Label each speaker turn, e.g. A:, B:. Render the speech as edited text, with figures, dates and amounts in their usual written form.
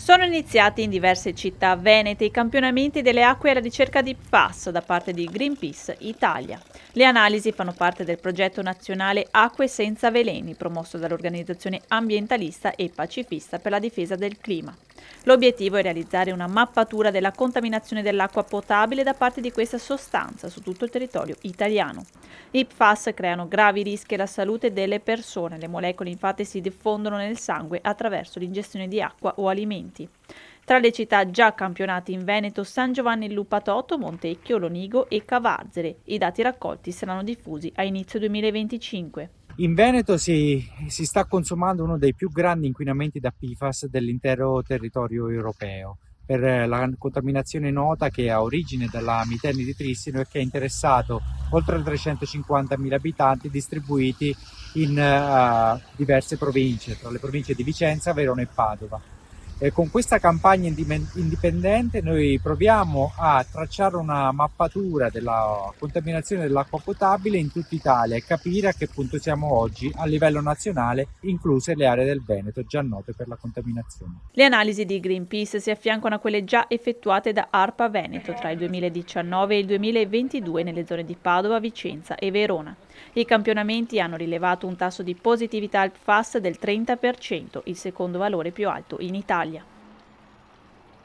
A: Sono iniziati in diverse città venete i campionamenti delle acque alla ricerca di PFAS da parte di Greenpeace Italia. Le analisi fanno parte del progetto nazionale Acque senza veleni, promosso dall'organizzazione ambientalista e pacifista per la difesa del clima. L'obiettivo è realizzare una mappatura della contaminazione dell'acqua potabile da parte di questa sostanza su tutto il territorio italiano. I PFAS creano gravi rischi alla salute delle persone. Le molecole infatti si diffondono nel sangue attraverso l'ingestione di acqua o alimenti. Tra le città già campionate in Veneto, San Giovanni in Lupatoto, Montecchio, Lonigo e Cavarzere. I dati raccolti saranno diffusi a inizio 2025.
B: In Veneto si sta consumando uno dei più grandi inquinamenti da PFAS dell'intero territorio europeo, per la contaminazione nota che ha origine dalla miteni di Trissino e che ha interessato oltre 350.000 abitanti distribuiti in diverse province, tra le province di Vicenza, Verona e Padova. Con questa campagna indipendente noi proviamo a tracciare una mappatura della contaminazione dell'acqua potabile in tutta Italia e capire a che punto siamo oggi a livello nazionale, incluse le aree del Veneto già note per la contaminazione.
A: Le analisi di Greenpeace si affiancano a quelle già effettuate da ARPA Veneto tra il 2019 e il 2022 nelle zone di Padova, Vicenza e Verona. I campionamenti hanno rilevato un tasso di positività al PFAS del 30%, il secondo valore più alto in Italia.